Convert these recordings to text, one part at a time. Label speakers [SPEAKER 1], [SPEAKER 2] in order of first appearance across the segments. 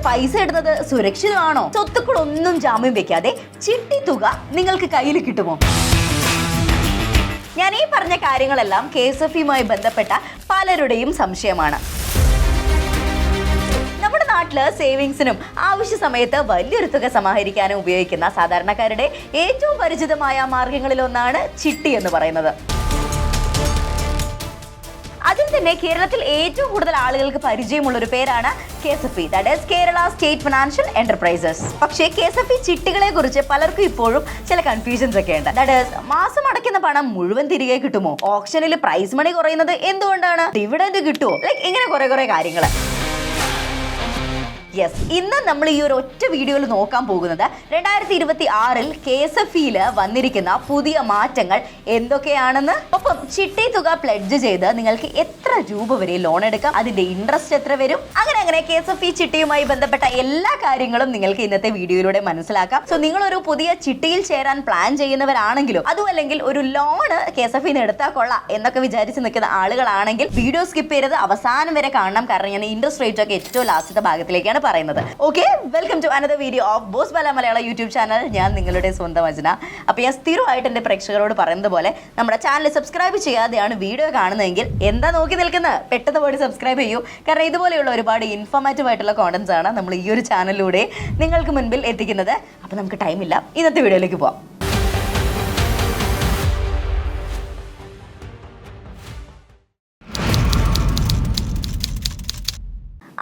[SPEAKER 1] പൈസ ഇടുന്നത് സുരക്ഷിതമാണോ? സ്വത്തുക്കളൊന്നും ജാമ്യം വെക്കാതെ ചിട്ടി തുക നിങ്ങൾക്ക് കയ്യിൽ കിട്ടുമോ? ഞാൻ ഈ പറഞ്ഞ കാര്യങ്ങളെല്ലാം KSFEയുമായി ബന്ധപ്പെട്ട പലരുടെയും സംശയമാണ്. നമ്മുടെ നാട്ടില് സേവിങ്സിനും ആവശ്യ സമയത്ത് വലിയൊരു തുക സമാഹരിക്കാനും ഉപയോഗിക്കുന്ന സാധാരണക്കാരുടെ ഏറ്റവും പരിചിതമായ മാർഗങ്ങളിലൊന്നാണ് ചിട്ടി എന്ന് പറയുന്നത്. അതിൽ തന്നെ കേരളത്തിൽ ഏറ്റവും കൂടുതൽ ആളുകൾക്ക് പരിചയമുള്ള ഒരു പേരാണ് KSFE, that is Kerala state financial enterprises. പക്ഷേ KSFE ചിട്ടികളെ കുറിച്ച് പലർക്കും ഇപ്പോഴും ചില കൺഫ്യൂഷൻസ് ഒക്കെ ഉണ്ട്. ദാറ്റ് ഈസ് മാസം അടയ്ക്കുന്ന പണം മുഴുവൻ തിരികെ കിട്ടുമോ? ഓപ്ഷനിൽ പ്രൈസ് മണി കുറയുന്നത് എന്തുകൊണ്ടാണ്? ഡിവിഡൻഡ് കിട്ടുമോ? ഇങ്ങനെ കുറെ കാര്യങ്ങൾ. യെസ്, ഇന്ന് നമ്മൾ ഈ ഒരു ഒറ്റ വീഡിയോയിൽ നോക്കാൻ പോകുന്നത് 2026 KSFEയിൽ വന്നിരിക്കുന്ന പുതിയ മാറ്റങ്ങൾ എന്തൊക്കെയാണെന്ന്, ഒപ്പം ചിട്ടി തുക പ്ലെഡ്ജ് ചെയ്ത് നിങ്ങൾക്ക് എത്ര രൂപ വരെ ലോൺ എടുക്കാം, അതിന്റെ ഇൻട്രസ്റ്റ് എത്ര വരും, അങ്ങനെ KSFE ചിട്ടിയുമായി ബന്ധപ്പെട്ട എല്ലാ കാര്യങ്ങളും നിങ്ങൾക്ക് ഇന്നത്തെ വീഡിയോയിലൂടെ മനസ്സിലാക്കാം. സോ നിങ്ങൾ ഒരു പുതിയ ചിട്ടിയിൽ ചേരാൻ പ്ലാൻ ചെയ്യുന്നവരാണെങ്കിലോ അതും അല്ലെങ്കിൽ ഒരു ലോണ് KSFEന്ന് എടുത്താൽ കൊള്ളാം എന്നൊക്കെ വിചാരിച്ച് നിൽക്കുന്ന ആളുകളാണെങ്കിൽ വീഡിയോ സ്കിപ്പ് ചെയ്തത് അവസാനം വരെ കാണണം. കാരണം ഞാൻ ഇൻട്രസ്റ്റ് റേറ്റ് ഒക്കെ ഏറ്റവും ലാസ്റ്റത്തെ ഭാഗത്തിലേക്കാണ് പറയുന്നത്. Okay, welcome to another video of Boswala Malayala YouTube channel. ഞാൻ നിങ്ങളുടെ സ്വന്തം അജ്ന. അപ്പോൾ ഞാൻ സ്ഥിരമായിട്ട് എൻ്റെ പ്രേക്ഷകരോട് പറയുന്നത് പോലെ നമ്മുടെ ചാനൽ സബ്സ്ക്രൈബ് ചെയ്യാതെയാണ് വീഡിയോ കാണുന്നതെങ്കിൽ എന്താ നോക്കി നിൽക്കുന്നത്? പെട്ടെന്ന് പോയി സബ്സ്ക്രൈബ് ചെയ്യൂ. കാരണം ഇതുപോലെയുള്ള ഒരുപാട് ഇൻഫോർമേറ്റീവ് ആയിട്ടുള്ള കോണ്ടന്റ്സ് ആണ് നമ്മൾ ഈ ഒരു ചാനലിലൂടെ നിങ്ങൾക്ക് മുൻപിൽ എത്തിക്കുന്നത്. അപ്പോൾ നമുക്ക് ടൈമില്ല, ഇന്നത്തെ വീഡിയോയിലേക്ക് പോവാം.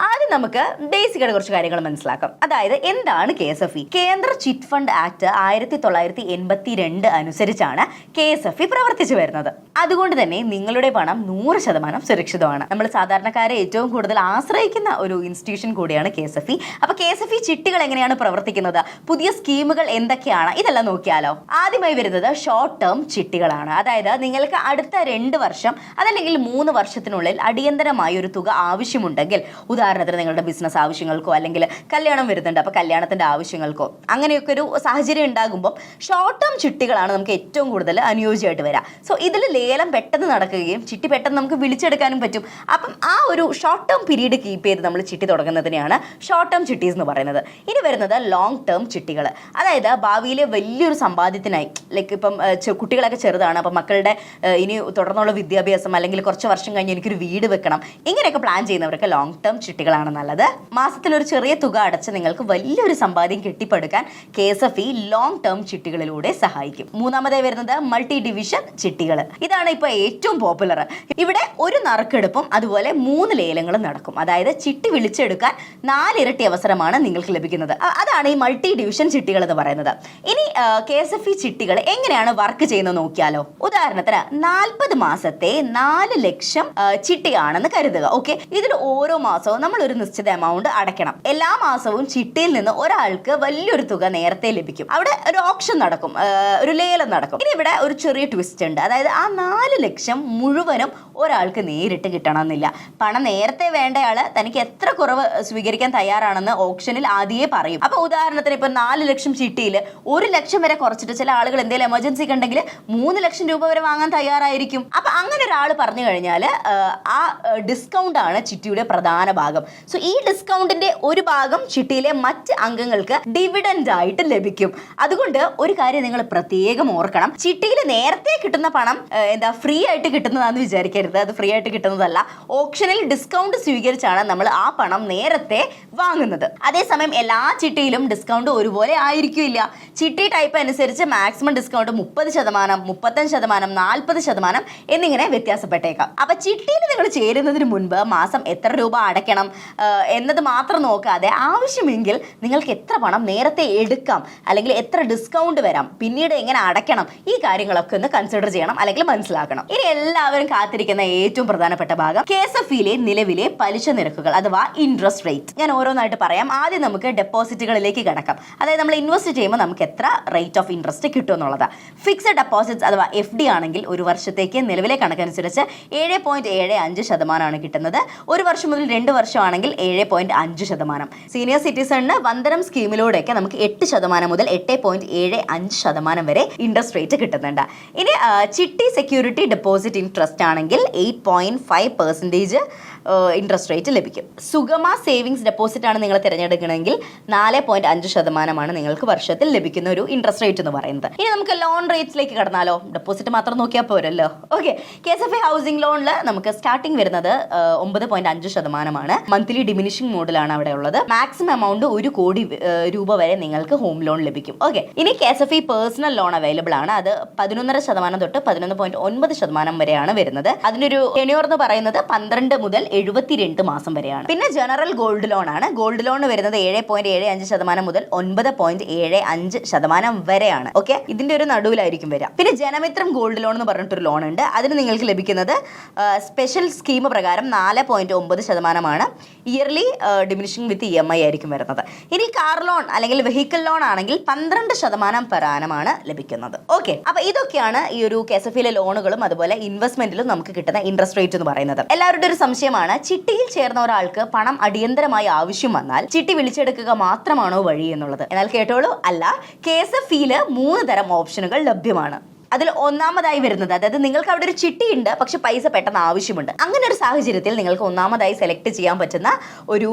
[SPEAKER 1] ആദ്യം നമുക്ക് ബേസിക്കായിട്ട് കുറച്ച് കാര്യങ്ങൾ മനസ്സിലാക്കാം. അതായത് എന്താണ് KSFE? കേന്ദ്ര ചിറ്റ് ഫണ്ട് ആക്ട് 1982 അനുസരിച്ചാണ് KSFE പ്രവർത്തിച്ചു വരുന്നത്. അതുകൊണ്ട് തന്നെ നിങ്ങളുടെ പണം 100% സുരക്ഷിതമാണ്. നമ്മൾ സാധാരണക്കാരെ ഏറ്റവും കൂടുതൽ ആശ്രയിക്കുന്ന ഒരു ഇൻസ്റ്റിറ്റ്യൂഷൻ കൂടിയാണ് KSFE. അപ്പൊ KSFE ചിട്ടികൾ എങ്ങനെയാണ് പ്രവർത്തിക്കുന്നത്, പുതിയ സ്കീമുകൾ എന്തൊക്കെയാണ്, ഇതെല്ലാം നോക്കിയാലോ. ആദ്യമായി വരുന്നത് ഷോർട്ട് ടേം ചിട്ടികളാണ്. അതായത് നിങ്ങൾക്ക് അടുത്ത 2 വർഷം അതല്ലെങ്കിൽ 3 വർഷത്തിനുള്ളിൽ അടിയന്തരമായി ഒരു തുക ആവശ്യമുണ്ടെങ്കിൽ, ഉദാഹരണത്തിന് നിങ്ങളുടെ ബിസിനസ് ആവശ്യങ്ങൾക്കോ അല്ലെങ്കിൽ കല്യാണം വരുന്നുണ്ട്, അപ്പോൾ കല്യാണത്തിന്റെ ആവശ്യങ്ങൾക്കോ അങ്ങനെയൊക്കെ ഒരു സാഹചര്യം ഉണ്ടാകുമ്പോൾ ഷോർട്ട് ടേം ചിട്ടികളാണ് നമുക്ക് ഏറ്റവും കൂടുതൽ അനുയോജ്യമായിട്ട് വരിക. സോ ഇതിൽ ലേലം പെട്ടെന്ന് നടക്കുകയും ചിട്ടി പെട്ടെന്ന് നമുക്ക് വിളിച്ചെടുക്കാനും പറ്റും. അപ്പം ആ ഒരു ഷോർട്ട് ടേം പീരീഡ് കീപ്പ് ചെയ്ത് നമ്മൾ ചിട്ടി തുടങ്ങുന്നതിനെയാണ് ഷോർട്ട് ടേം ചിട്ടീസ് എന്ന് പറയുന്നത്. ഇനി വരുന്നത് ലോങ് ടേം ചിട്ടികൾ. അതായത് ഭാവിയിലെ വലിയൊരു സമ്പാദ്യത്തിനായി, ഇപ്പം കുട്ടികളൊക്കെ ചെറുതാണ്, അപ്പം മക്കളുടെ ഇനി തുടർന്നുള്ള വിദ്യാഭ്യാസം അല്ലെങ്കിൽ കുറച്ച് വർഷം കഴിഞ്ഞ് എനിക്കൊരു വീട് വെക്കണം, ഇങ്ങനെയൊക്കെ പ്ലാൻ ചെയ്യുന്നവർക്ക് ലോങ് ടേം ചിട്ടികളാണ് നല്ലത്. മാസത്തിൽ ഒരു ചെറിയ തുക അടച്ച് നിങ്ങൾക്ക് വലിയൊരു സമ്പാദ്യം കെട്ടിപ്പടുക്കാൻ KSFE ലോങ് ടേം ചിട്ടികളിലൂടെ സഹായിക്കും. മൂന്നാമതായി വരുന്നത് മൾട്ടി ഡിവിഷൻ ചിട്ടികൾ. ഇതാണ് ഇപ്പൊ ഏറ്റവും പോപ്പുലർ. ഇവിടെ ഒരു നറുക്കെടുപ്പും അതുപോലെ 3 ലേലങ്ങളും നടക്കും. അതായത് ചിട്ടി വിളിച്ചെടുക്കാൻ 4 ഇരട്ടി അവസരമാണ് നിങ്ങൾക്ക് ലഭിക്കുന്നത്. അതാണ് ഈ മൾട്ടി ഡിവിഷൻ ചിട്ടികൾ എന്ന് പറയുന്നത്. ഇനി KSFE ചിട്ടികൾ എങ്ങനെയാണ് വർക്ക് ചെയ്യുന്നത് നോക്കിയാലോ. ഉദാഹരണത്തിന് 40 മാസത്തെ 4 ലക്ഷം ചിട്ടിയാണെന്ന് കരുതുക. ഓക്കെ, ഇതിൽ ഓരോ മാസവും നമ്മൾ ഒരു നിശ്ചിത എമൗണ്ട് അടയ്ക്കണം. എല്ലാ മാസവും ചിട്ടിയിൽ നിന്ന് ഒരാൾക്ക് വലിയൊരു തുക നേരത്തെ ലഭിക്കും. അവിടെ ഒരു ഓപ്ഷൻ നടക്കും, ഒരു ലേലം നടക്കും. ഇനി ഇവിടെ ഒരു ചെറിയ ട്വിസ്റ്റ് ഉണ്ട്. അതായത് ആ 4 ലക്ഷം മുഴുവനും ഒരാൾക്ക് നേരിട്ട് കിട്ടണമെന്നില്ല. പണം നേരത്തെ വേണ്ടയാള് തനിക്ക് എത്ര കുറവ് സ്വീകരിക്കാൻ തയ്യാറാണെന്ന് ഓപ്ഷനിൽ ആദ്യമേ പറയും. അപ്പൊ ഉദാഹരണത്തിന് ഇപ്പൊ 4 ലക്ഷം ചിട്ടിയിൽ 1 ലക്ഷം വരെ കുറച്ചിട്ട് ചില ആളുകൾ എന്തെങ്കിലും എമർജൻസി ഉണ്ടെങ്കിൽ 3 ലക്ഷം രൂപ വരെ വാങ്ങാൻ തയ്യാറായിരിക്കും. അപ്പൊ അങ്ങനെ ഒരാൾ പറഞ്ഞു കഴിഞ്ഞാൽ ആ ഡിസ്കൗണ്ട് ആണ് ചിട്ടിയുടെ പ്രധാന ഭാഗം. സോ ഈ ഡിസ്കൗണ്ടിന്റെ ഒരു ഭാഗം ചിട്ടിയിലെ മറ്റ് അംഗങ്ങൾക്ക് ഡിവിഡൻഡ് ആയിട്ട് ലഭിക്കും. അതുകൊണ്ട് ഒരു കാര്യം നിങ്ങൾ പ്രത്യേകം ഓർക്കണം, ചിട്ടിയിൽ നേരത്തെ കിട്ടുന്ന പണം ഫ്രീ ആയിട്ട് കിട്ടുന്നതാണെന്ന് വിചാരിക്കരുത്. അത് ഫ്രീ ആയിട്ട് കിട്ടുന്നതല്ല. ഓപ്ഷനിൽ ഡിസ്കൗണ്ട് സ്വീകരിച്ചാണ് നമ്മൾ ആ പണം നേരത്തെ വാങ്ങുന്നത്. അതേസമയം എല്ലാ ചിട്ടിയിലും ഡിസ്കൗണ്ട് ഒരുപോലെ ആയിരിക്കില്ല. ചിട്ടി ടൈപ്പ് അനുസരിച്ച് മാക്സിമം ഡിസ്കൗണ്ട് 30%, 35%, 40% എന്നിങ്ങനെ വ്യത്യാസപ്പെട്ടേക്കാം. അപ്പൊ ചിട്ടിയിൽ നിങ്ങൾ ചേരുന്നതിന് മുൻപ് മാസം എത്ര രൂപ അടയ്ക്കണം എന്നത് മാത്രം നോക്കാതെ ആവശ്യമെങ്കിൽ നിങ്ങൾക്ക് എത്ര പണം നേരത്തെ എടുക്കാം അല്ലെങ്കിൽ എത്ര ഡിസ്കൗണ്ട് വരാം, പിന്നീട് എങ്ങനെ അടയ്ക്കണം, ഈ കാര്യങ്ങളൊക്കെ ഒന്ന് കൺസിഡർ ചെയ്യണം അല്ലെങ്കിൽ മനസ്സിലാക്കണം. ഇനി എല്ലാവരും കാത്തിരിക്കുന്ന ഏറ്റവും പ്രധാനപ്പെട്ട ഭാഗം KSFEയിലെ നിലവിലെ പലിശ നിരക്കുകൾ അഥവാ ഇൻട്രസ്റ്റ് റേറ്റ്. ഞാൻ ഓരോന്നായിട്ട് പറയാം. ആദ്യം നമുക്ക് ഡെപ്പോസിറ്റുകളിലേക്ക് കിടക്കാം. അതായത് നമ്മൾ ഇൻവെസ്റ്റ് ചെയ്യുമ്പോൾ നമുക്ക് എത്ര റേറ്റ് ഓഫ് ഇൻട്രസ്റ്റ് കിട്ടും എന്നുള്ളതാണ്. ഫിക്സഡ് ഡെപ്പോസിറ്റ്സ് അഥവാ FD ആണെങ്കിൽ ഒരു വർഷത്തേക്ക് നിലവിലെ കണക്കനുസരിച്ച് 7.75% കിട്ടുന്നത്. ഒരു വർഷം മുതൽ 2 വർഷമാണെങ്കിൽ 7.5%. സീനിയർ സിറ്റിസണിന് വന്ദനം സ്കീമിലൂടെയൊക്കെ നമുക്ക് 8% മുതൽ 8.75% വരെ ഇൻട്രസ്റ്റ് റേറ്റ് കിട്ടുന്നുണ്ട്. ഇനി ചിട്ടി സെക്യൂരിറ്റി ഡെപ്പോസിറ്റ് ഇൻട്രസ്റ്റ് ആണെങ്കിൽ 8.5%, ഇൻട്രസ്റ്റ് റേറ്റ് ലഭിക്കും. സുഗമ സേവിങ്സ് ഡെപ്പോസിറ്റ് ആണ് നിങ്ങൾ തിരഞ്ഞെടുക്കണമെങ്കിൽ 4.5% നിങ്ങൾക്ക് വർഷത്തിൽ ലഭിക്കുന്ന ഒരു ഇൻട്രസ്റ്റ് റേറ്റ് എന്ന് പറയുന്നത്. ഇനി നമുക്ക് ലോൺ റേറ്റ്സിലേക്ക് കടന്നാലോ? ഡെപ്പോസിറ്റ് മാത്രം നോക്കിയാൽ പോരല്ലോ. ഓക്കെ, KSFI ഹൗസിംഗ് ലോണിൽ നമുക്ക് സ്റ്റാർട്ടിംഗ് വരുന്നത് 9.5%. മന്ത്ലി ഡിമിനിഷിംഗ് മോഡിലാണ് അവിടെ ഉള്ളത്. മാക്സിമം എമൗണ്ട് 1 കോടി രൂപ വരെ നിങ്ങൾക്ക് ഹോം ലോൺ ലഭിക്കും. ഓക്കെ, ഇനി KSFI പേഴ്സണൽ ലോൺ അവൈലബിൾ ആണ്. അത് 11% തൊട്ട് 11.9% വരെയാണ് വരുന്നത്. അതിനൊരു ടെന്യൂർ എന്ന് പറയുന്നത് 12 മുതൽ 72 മാസം വരെയാണ്. പിന്നെ ജനറൽ ഗോൾഡ് ലോൺ ആണ്. ഗോൾഡ് ലോൺ വരുന്നത് 7.75% മുതൽ 9.75% വരെയാണ്. ഓക്കെ, ഇതിന്റെ ഒരു നടുവിലായിരിക്കും വരിക. പിന്നെ ജനമിത്രം ഗോൾഡ് ലോൺ എന്ന് പറഞ്ഞിട്ടൊരു ലോൺ ഉണ്ട്. അതിന് നിങ്ങൾക്ക് ലഭിക്കുന്നത് സ്പെഷ്യൽ സ്കീം പ്രകാരം 4.9% ഇയർലി ഡിമിനിഷിംഗ് വിത്ത് EMI ആയിരിക്കും വരുന്നത്. ഇനി കാർ ലോൺ അല്ലെങ്കിൽ വെഹിക്കിൾ ലോൺ ആണെങ്കിൽ 12% per annum ആണ് ലഭിക്കുന്നത്. ഓക്കെ, അപ്പൊ ഇതൊക്കെയാണ് ഈ ഒരു KSFIയിലെ ലോണുകളും അതുപോലെ ഇൻവെസ്റ്റ്മെന്റിലും നമുക്ക് കിട്ടുന്ന ഇൻട്രസ്റ്റ് റേറ്റ് എന്ന് പറയുന്നത്. എല്ലാവരുടെ ഒരു സംശയമാണ്, ചിട്ടിയിൽ ചേർന്ന ഒരാൾക്ക് പണം അടിയന്തരമായി ആവശ്യം വന്നാൽ ചിട്ടി വിളിച്ചെടുക്കുക മാത്രമാണോ വഴി എന്നുള്ളത്. എന്നാൽ കേട്ടോളൂ, അല്ല. KSFIയില് 3 തരം ഓപ്ഷനുകൾ ലഭ്യമാണ്. അതിൽ ഒന്നാമതായി വരുന്നത്, അതായത് നിങ്ങൾക്ക് അവിടെ ഒരു ചിട്ടിയുണ്ട് പക്ഷെ പൈസ പെട്ടെന്ന് ആവശ്യമുണ്ട്. അങ്ങനെ ഒരു സാഹചര്യത്തിൽ നിങ്ങൾക്ക് ഒന്നാമതായി സെലക്ട് ചെയ്യാൻ പറ്റുന്ന ഒരു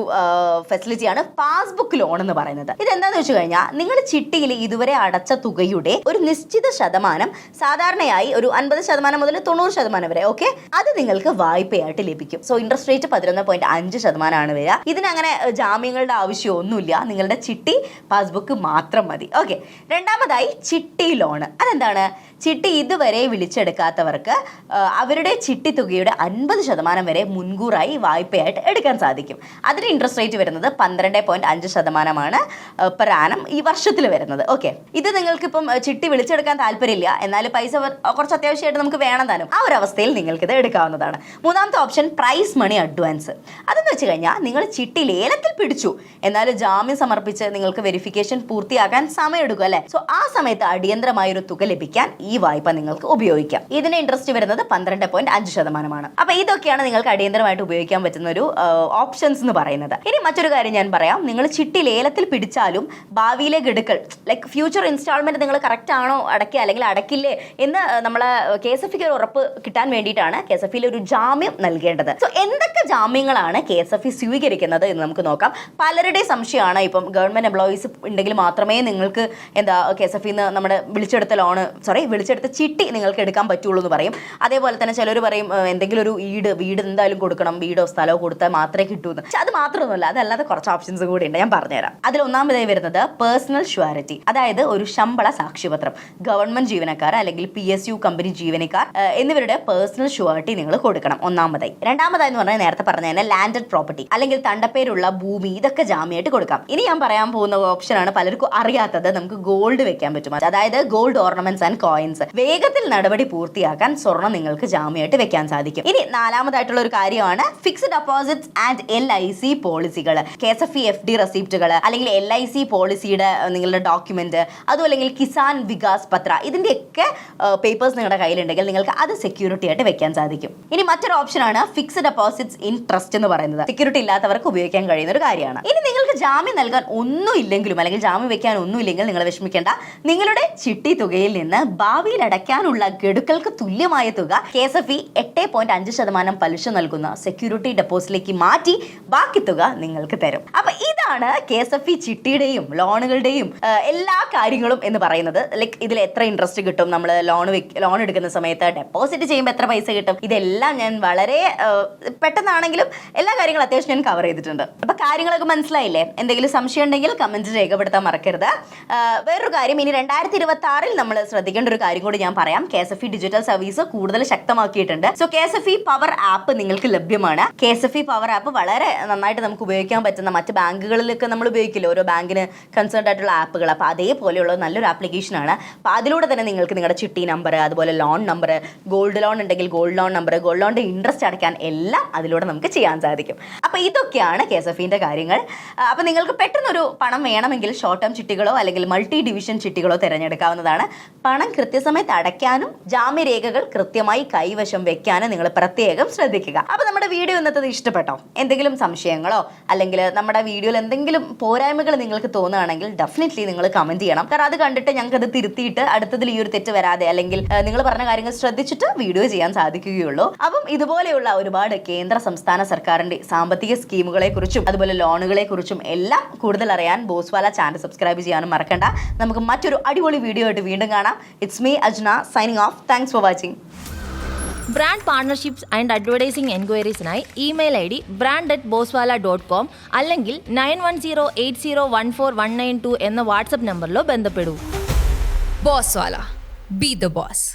[SPEAKER 1] ഫെസിലിറ്റിയാണ് പാസ്ബുക്ക് ലോൺ എന്ന് പറയുന്നത്. ഇതെന്താന്ന് വെച്ച് കഴിഞ്ഞാൽ, നിങ്ങൾ ചിട്ടിയിൽ ഇതുവരെ അടച്ച തുകയുടെ ഒരു നിശ്ചിത ശതമാനം, സാധാരണയായി ഒരു 50% മുതൽ 90% വരെ, ഓക്കെ, അത് നിങ്ങൾക്ക് വായ്പയായിട്ട് ലഭിക്കും. സോ ഇൻട്രസ്റ്റ് റേറ്റ് 11.5% ആണ് വരിക. ഇതിനങ്ങനെ ജാമ്യങ്ങളുടെ ആവശ്യമൊന്നുമില്ല. നിങ്ങളുടെ ചിട്ടി പാസ്ബുക്ക് മാത്രം മതി. ഓക്കെ, രണ്ടാമതായി ചിട്ടി ലോൺ. അതെന്താണ്? ചിട്ടി ഇതുവരെ വിളിച്ചെടുക്കാത്തവർക്ക് അവരുടെ ചിട്ടി തുകയുടെ 50% വരെ മുൻകൂറായി വായ്പയായിട്ട് എടുക്കാൻ സാധിക്കും. അതിന് ഇൻട്രസ്റ്റ് റേറ്റ് വരുന്നത് 12.5% പെർ ആനം ഈ വർഷത്തിൽ വരുന്നത്. ഓക്കെ, ഇത് നിങ്ങൾക്കിപ്പം ചിട്ടി വിളിച്ചെടുക്കാൻ താല്പര്യമില്ല, എന്നാൽ പൈസ കുറച്ച് അത്യാവശ്യമായിട്ട് നമുക്ക് വേണം താനും, ആ ഒരു അവസ്ഥയിൽ നിങ്ങൾക്കിത് എടുക്കാവുന്നതാണ്. മൂന്നാമത്തെ ഓപ്ഷൻ പ്രൈസ് മണി അഡ്വാൻസ്. അതെന്ന് വെച്ച് കഴിഞ്ഞാൽ, നിങ്ങൾ ചിട്ടി ലേലത്തിൽ പിടിച്ചു, എന്നാൽ ജാമ്യം സമർപ്പിച്ച് നിങ്ങൾക്ക് വെരിഫിക്കേഷൻ പൂർത്തിയാക്കാൻ സമയമെടുക്കും അല്ലേ. സോ ആ സമയത്ത് അടിയന്തരമായൊരു തുക ലഭിക്കാൻ ഈ വായ്പ നിങ്ങൾക്ക് ഉപയോഗിക്കാം. ഇതിന് ഇൻട്രസ്റ്റ് വരുന്നത് 12.5%. അപ്പൊ ഇതൊക്കെയാണ് നിങ്ങൾക്ക് അടിയന്തരമായിട്ട് ഉപയോഗിക്കാൻ പറ്റുന്ന ഒരു ഓപ്ഷൻസ് എന്ന് പറയുന്നത്. ഇനി മറ്റൊരു കാര്യം ഞാൻ പറയാം. നിങ്ങൾ ചിട്ടി ലേലത്തിൽ പിടിച്ചാലും ഭാവിയിലെ ഗഡുക്കൾ, ലൈക്ക് ഫ്യൂച്ചർ ഇൻസ്റ്റാൾമെന്റ് നിങ്ങൾ കറക്റ്റ് ആണോ അടയ്ക്കുക അല്ലെങ്കിൽ അടയ്ക്കില്ലേ എന്ന് നമ്മളെ KSFIക്ക് ഒരു ഉറപ്പ് കിട്ടാൻ വേണ്ടിയിട്ടാണ് KSFIയിൽ ഒരു ജാമ്യം നൽകേണ്ടത്. സോ എന്തൊക്കെ ജാമ്യങ്ങളാണ് KSFI സ്വീകരിക്കുന്നത് എന്ന് നമുക്ക് നോക്കാം. പലരുടെ സംശയമാണ്, ഇപ്പം ഗവൺമെന്റ് എംപ്ലോയീസ് ഉണ്ടെങ്കിൽ മാത്രമേ നിങ്ങൾക്ക് KSFIന്ന് നമ്മുടെ വിളിച്ചെടുത്ത ചിട്ടി നിങ്ങൾക്ക് എടുക്കാൻ പറ്റുള്ളൂ എന്ന് പറയും. അതേപോലെ തന്നെ ചിലർ പറയും എന്തെങ്കിലും ഒരു വീട് എന്തായാലും കൊടുക്കണം, വീടോ സ്ഥലമോ കൊടുത്താൽ മാത്രമേ കിട്ടൂന്ന്. പക്ഷെ അത് മാത്രമൊന്നുമല്ല, അതല്ലാതെ കുറച്ച് ഓപ്ഷൻസ് കൂടി ഉണ്ട്, ഞാൻ പറഞ്ഞുതരാം. അതിൽ ഒന്നാമതായി വരുന്നത് പേഴ്സണൽ ഷ്യൂരിറ്റി, അതായത് ഒരു ശമ്പള സാക്ഷ്യപത്രം. ഗവൺമെന്റ് ജീവനക്കാർ അല്ലെങ്കിൽ PSU കമ്പനി ജീവനക്കാർ എന്നിവരുടെ പേഴ്സണൽ ഷ്യൂരിറ്റി നിങ്ങൾ കൊടുക്കണം, ഒന്നാമതായി. രണ്ടാമതായി എന്ന് പറഞ്ഞാൽ നേരത്തെ പറഞ്ഞ തന്നെ ലാൻഡഡ് പ്രോപ്പർട്ടി അല്ലെങ്കിൽ തണ്ടപ്പേരുള്ള ഭൂമി, ഇതൊക്കെ ജാമ്യമായിട്ട് കൊടുക്കാം. ഇനി ഞാൻ പറയാൻ പോകുന്ന ഓപ്ഷനാണ് പലർക്കും അറിയാത്തത്, നമുക്ക് ഗോൾഡ് വെക്കാൻ പറ്റും. അതായത് ഗോൾഡ് ഓർണമെന്റ്സ് ആൻഡ് കോയിൻസ്. വേഗത്തിൽ നടപടി പൂർത്തിയാക്കാൻ സ്വർണ്ണം നിങ്ങൾക്ക് ജാമ്യമായിട്ട് വെക്കാൻ സാധിക്കും. ഇനി നാലാമതായിട്ടുള്ള ഒരു കാര്യമാണ് fixed deposits and LIC പോളിസികൾ. KSFI FD റെസിപ്റ്റുകൾ അല്ലെങ്കിൽ LIC പോളിസിയുടെ നിങ്ങളുടെ ഡോക്യുമെന്റ്, അതും അല്ലെങ്കിൽ കിസാൻ വികാസ് പത്ര, ഇതിന്റെയൊക്കെ പേപ്പേഴ്സ് നിങ്ങളുടെ കയ്യിലുണ്ടെങ്കിൽ നിങ്ങൾക്ക് അത് സെക്യൂരിറ്റി ആയിട്ട് വെക്കാൻ സാധിക്കും. ഇനി മറ്റൊരു ഓപ്ഷനാണ് ഫിക്സ്ഡ് ഡെപ്പോസിറ്റ്സ് ഇൻ ട്രസ്റ്റ് എന്ന് പറയുന്നത്. സെക്യൂരിറ്റി ഇല്ലാത്തവർക്ക് ഉപയോഗിക്കാൻ കഴിയുന്ന ഒരു കാര്യമാണ്. ഇനി നിങ്ങൾക്ക് ജാമ്യം നൽകാൻ ഒന്നും ഇല്ലെങ്കിലും അല്ലെങ്കിൽ ജാമ്യം വെക്കാൻ ഒന്നുമില്ലെങ്കിൽ നിങ്ങൾ വിഷമിക്കേണ്ട. നിങ്ങളുടെ ചിട്ടി തുകയിൽ നിന്ന് ഭാവിയിൽ അടയ്ക്കാനുള്ള ഗഡുക്കൾക്ക് തുല്യമായ തുക KSFI 8.5% പലിശ നൽകുന്ന സെക്യൂരിറ്റി ഡെപ്പോസിറ്റിലേക്ക് മാറ്റി ബാക്കി തുക നിങ്ങൾക്ക് തരും. അപ്പൊ ഇതാണ് KSFI ചിട്ടിയുടെയും ലോണുകളുടെയും എല്ലാ കാര്യങ്ങളും എന്ന് പറയുന്നത്. ലൈക്ക് ഇതിൽ എത്ര ഇൻട്രസ്റ്റ് കിട്ടും, നമ്മൾ ലോൺ എടുക്കുന്ന സമയത്ത് ഡെപ്പോസിറ്റ് ചെയ്യുമ്പോൾ എത്ര പൈസ കിട്ടും, ഇതെല്ലാം ഞാൻ വളരെ പെട്ടെന്നാണെങ്കിലും എല്ലാ കാര്യങ്ങളും അത്യാവശ്യം ഞാൻ കവർ ചെയ്തിട്ടുണ്ട്. അപ്പൊ കാര്യങ്ങളൊക്കെ മനസ്സിലായില്ലേ? എന്തെങ്കിലും സംശയം ഉണ്ടെങ്കിൽ കമന്റ് രേഖപ്പെടുത്താൻ മറക്കരുത്. വേറൊരു കാര്യം, ഇനി 2026 നമ്മൾ ശ്രദ്ധിക്കേണ്ട ഒരു കാര്യം കൂടി ഞാൻ പറയാം. KSFI ഡിജിറ്റൽ സർവീസ് കൂടുതൽ ശക്തമാക്കിയിട്ടുണ്ട്. സോ KSFI പവർ ആപ്പ് നിങ്ങൾക്ക് ലഭ്യമാണ്. KSFI പവർ ആപ്പ് വളരെ നന്നായിട്ട് നമുക്ക് ഉപയോഗിക്കാൻ പറ്റുന്ന, മറ്റ് ബാങ്കുകളിലൊക്കെ നമ്മൾ ഉപയോഗിക്കില്ല ഓരോ ബാങ്കിന് കൺസേൺ ആയിട്ടുള്ള ആപ്പുകൾ. അപ്പോൾ അതേപോലെയുള്ള നല്ലൊരു ആപ്ലിക്കേഷനാണ്. അപ്പോൾ അതിലൂടെ തന്നെ നിങ്ങൾക്ക് നിങ്ങളുടെ ചിട്ടി നമ്പർ, അതുപോലെ ലോൺ നമ്പർ, ഗോൾഡ് ലോൺ ഉണ്ടെങ്കിൽ ഗോൾഡ് ലോൺ നമ്പർ, ഗോൾഡ് ലോണിന്റെ ഇൻട്രസ്റ്റ് അടയ്ക്കാൻ എല്ലാം അതിലൂടെ നമുക്ക് ചെയ്യാൻ സാധിക്കും. അപ്പോൾ അപ്പോൾ ഇതൊക്കെയാണ് KSFE-ന്റെ കാര്യങ്ങൾ. അപ്പോൾ നിങ്ങൾക്ക് പെട്ടെന്നൊരു പണം വേണമെങ്കിൽ ഷോർട്ട് ടേം ചിട്ടികളോ അല്ലെങ്കിൽ മൾട്ടി ഡിവിഷൻ ചിട്ടികളോ തിരഞ്ഞെടുക്കാവുന്നതാണ്. പണം കൃത്യസമയത്ത് അടയ്ക്കാനും ജാമ്യരേഖകൾ കൃത്യമായി കൈവശം വെക്കാനും നിങ്ങൾ പ്രത്യേകം ശ്രദ്ധിക്കുക. അപ്പോൾ നമ്മുടെ വീഡിയോ ഇന്നത്തെ ഇഷ്ടപ്പെട്ടോ? എന്തെങ്കിലും സംശയങ്ങളോ അല്ലെങ്കിൽ നമ്മുടെ വീഡിയോയിൽ എന്തെങ്കിലും പോരായ്മകൾ നിങ്ങൾക്ക് തോന്നുകയാണെങ്കിൽ ഡെഫിനറ്റ്ലി നിങ്ങൾ കമന്റ് ചെയ്യണം. കാരണം അത് കണ്ടിട്ട് ഞങ്ങൾക്ക് അത് തിരുത്തിയിട്ട് അടുത്തതിൽ ഈ ഒരു തെറ്റ് വരാതെ അല്ലെങ്കിൽ നിങ്ങൾ പറഞ്ഞ കാര്യങ്ങൾ ശ്രദ്ധിച്ചിട്ട് വീഡിയോ ചെയ്യാൻ സാധിക്കുകയുള്ളൂ. അപ്പം ഇതുപോലെയുള്ള ഒരുപാട് കേന്ദ്ര സംസ്ഥാന സർക്കാരിന്റെ സാമ്പത്തിക സ്കീമുകളെ കുറിച്ചും അതുപോലെ ലോണുകളെ കുറിച്ചും എല്ലാം കൂടുതൽ അറിയാൻ ബോസ്വാല ചാനൽ സബ്സ്ക്രൈബ് ചെയ്യാനും മറക്കണ്ട. നമുക്ക് മറ്റൊരു അടിപൊളി വീഡിയോ ആയിട്ട് വീണ്ടും കാണാം. It's me Ajna signing off. Thanks for watching.
[SPEAKER 2] Brand partnerships and advertising എൻക്വയറീസിനായി ഇമെയിൽ ID brand@boswala.com അല്ലെങ്കിൽ 9108014192 എന്ന വാട്സ്ആപ്പ് നമ്പറിലോ ബന്ധപ്പെടൂ.
[SPEAKER 3] Boswala, be the boss.